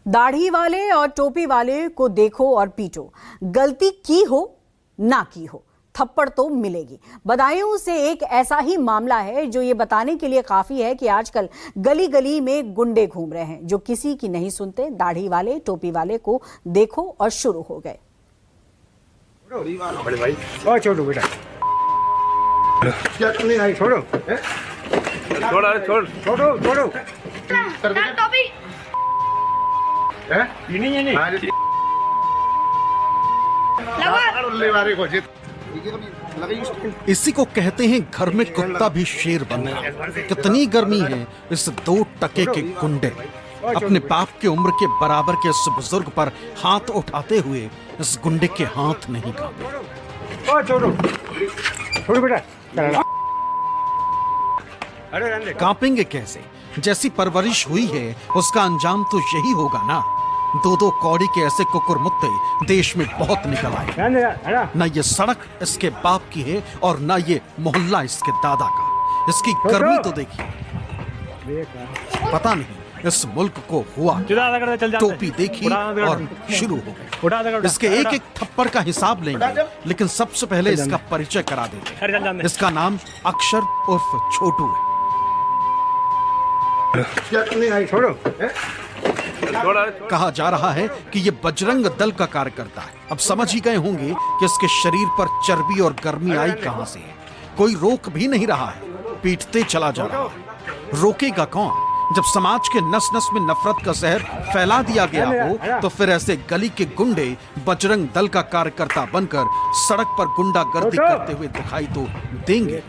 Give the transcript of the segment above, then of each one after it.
दाढ़ी वाले और टोपी वाले को देखो और पीटो, गलती की हो ना की हो थप्पड़ तो मिलेगी। बदायूं से एक ऐसा ही मामला है जो ये बताने के लिए काफी है कि आजकल गली गली में गुंडे घूम रहे हैं जो किसी की नहीं सुनते। दाढ़ी वाले टोपी वाले को देखो और शुरू हो गए। बड़े भाई ओ छोड़ो बेटा, क्या नहीं आई, छोड़ो छोड़ो छोड़ो छोड़ो टोपी है ये नहीं इसी को कहते हैं घर में कुत्ता भी शेर बनना। कितनी गर्मी है इस 2 टके के गुंडे अपने बाप के उम्र के बराबर के इस बुजुर्ग पर हाथ उठाते हुए इस गुंडे के हाथ नहीं कांपे। छोड़ो छोड़ो बेटा, कांपेंगे कैसे? जैसी परवरिश हुई है उसका अंजाम तो यही होगा ना। 2 कौड़ी के ऐसे कुकुरमुत्ते देश में बहुत निकल आए। न ये सड़क इसके बाप की है और न ये मोहल्ला इसके दादा का। इसकी गर्मी तो देखिए। पता नहीं इस मुल्क को हुआ, टोपी देखी और शुरू हो गई। इसके एक एक थप्पड़ का हिसाब लेंगे, लेकिन सबसे पहले इसका परिचय करा देंगे। इसका नाम अक्षर उर्फ छोटू है। छोड़ो। कहा जा रहा है कि ये बजरंग दल का कार्यकर्ता है। अब समझ ही गए होंगे कि इसके शरीर पर चर्बी और गर्मी आई कहां से है। कोई रोक भी नहीं रहा है, पीटते चला जा रहा है। रोकेगा कौन? जब समाज के नस नस में नफरत का जहर फैला दिया गया हो तो फिर ऐसे गली के गुंडे बजरंग दल का कार्यकर्ता बनकर सड़क पर गुंडागर्दी करते हुए दिखाई तो देंगे।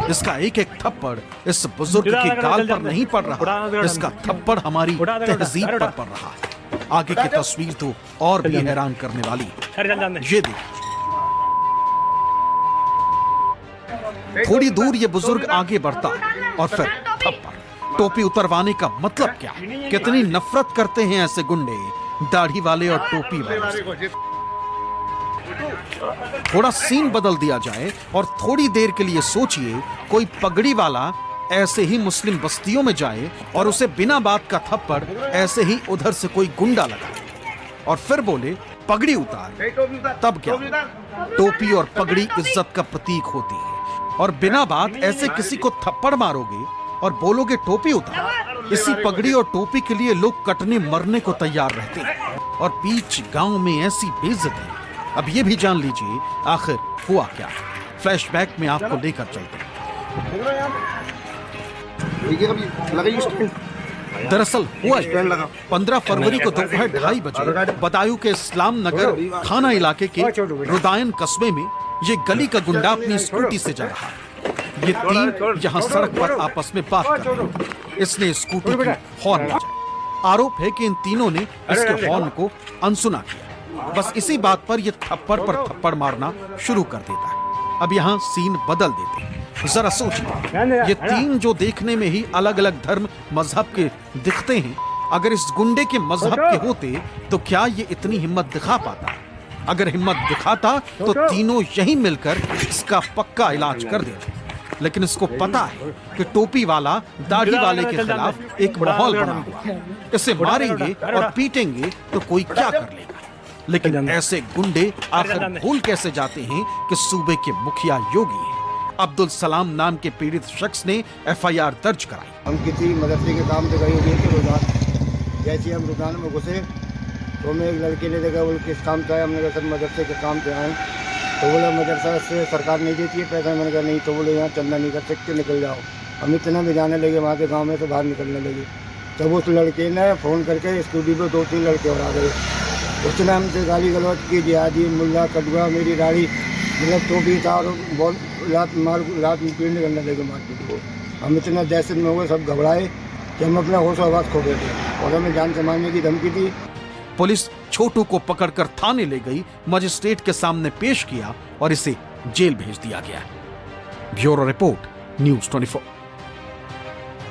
इसका एक एक थप्पड़ इस बुजुर्ग की गाल पर नहीं पड़ रहा, इसका थप्पड़ हमारी तहजीब पर पड़ रहा है। आगे की तस्वीर तो और भी हैरान करने वाली है। ये देखिए, थोड़ी दूर ये बुजुर्ग आगे बढ़ता और फिर थप्पड़। टोपी उतरवाने का मतलब क्या? कितनी नफरत करते हैं ऐसे गुंडे दाढ़ी वाले और टोपी वाले से। थोड़ा सीन बदल दिया जाए और थोड़ी देर के लिए सोचिए, कोई पगड़ी वाला ऐसे ही मुस्लिम बस्तियों में जाए और उसे बिना बात का थप्पड़ ऐसे ही उधर से कोई गुंडा लगाए और फिर बोले पगड़ी उतार। तब क्या? टोपी और पगड़ी इज्जत का प्रतीक होती है और बिना बात ऐसे किसी को थप्पड़ मारोगे और बोलोगे टोपी उतार। इसी पगड़ी और टोपी के लिए लोग कटने मरने को तैयार रहते हैं और बीच गांव में ऐसी बेइज्जती। अब ये भी जान लीजिए आखिर हुआ क्या। फ्लैशबैक में आपको लेकर चलते हैं। दरअसल हुआ 15 फरवरी को दोपहर 2:30 बजे बदायूं के इस्लाम नगर थाना इलाके के रुदायन कस्बे में ये गली का गुंडा अपनी स्कूटी से जा रहा है। ये 3 यहाँ सड़क पर आपस में बात कर रहे हैं। इसने स्कूटी की हॉर्न बजाई। आरोप है कि इन तीनों ने इसके हॉर्न को अनसुना किया। बस इसी बात पर ये थप्पड़ पर थप्पड़ मारना शुरू कर देता है। अब यहाँ सीन बदल देते हैं। जरा सोचिए, ये 3 जो देखने में ही अलग अलग धर्म मजहब के दिखते हैं, अगर इस गुंडे के मजहब के होते तो क्या ये इतनी हिम्मत दिखा पाता? अगर हिम्मत दिखाता तो तीनों यहीं मिलकर इसका पक्का इलाज कर देते। लेकिन इसको पता है कि टोपी वाला दाढ़ी वाले के खिलाफ एक माहौल बना हुआ है। इसे मारेंगे और पीटेंगे तो कोई क्या कर लेगा। लेकिन ऐसे गुंडे आखिर भूल कैसे जाते हैं कि सूबे के मुखिया योगी हैं। अब्दुल सलाम नाम के पीड़ित शख्स ने FIR दर्ज कराई। हम किसी मदरसे के काम पे गए हुए थे रुदान। जैसे हम रुदान में घुसे तो हमें एक लड़के ने देखा, वो किस काम का है। हमने कहा सर मदरसे के काम पे आए। तो बोला मदरसा से सरकार नहीं देती है पैसा। मैंने कहा नहीं। तो बोले यहाँ चंदा नहीं कर सकते, निकल जाओ। हम इतना भी जाने लगे वहाँ के गाँव में तो बाहर निकलने लगे। तब उस लड़के ने फ़ोन करके स्कूटी पर 2-3 लड़के और आ गए। उसने हमसे गाली गलौज की, जिहादी मुल्ला कटुआ, मेरी दाढ़ी मतलब तो भी था और बहुत लात पीटने करने लगे मारपीट को। हम इतना दहशत में हो गए, सब घबराए कि हम अपना होश आवाज़ खो गए थे और हमें जान से मारने की धमकी दी। पुलिस छोटू को पकड़कर थाने ले गई, मजिस्ट्रेट के सामने पेश किया और इसे जेल भेज दिया गया। Bureau report, news 24।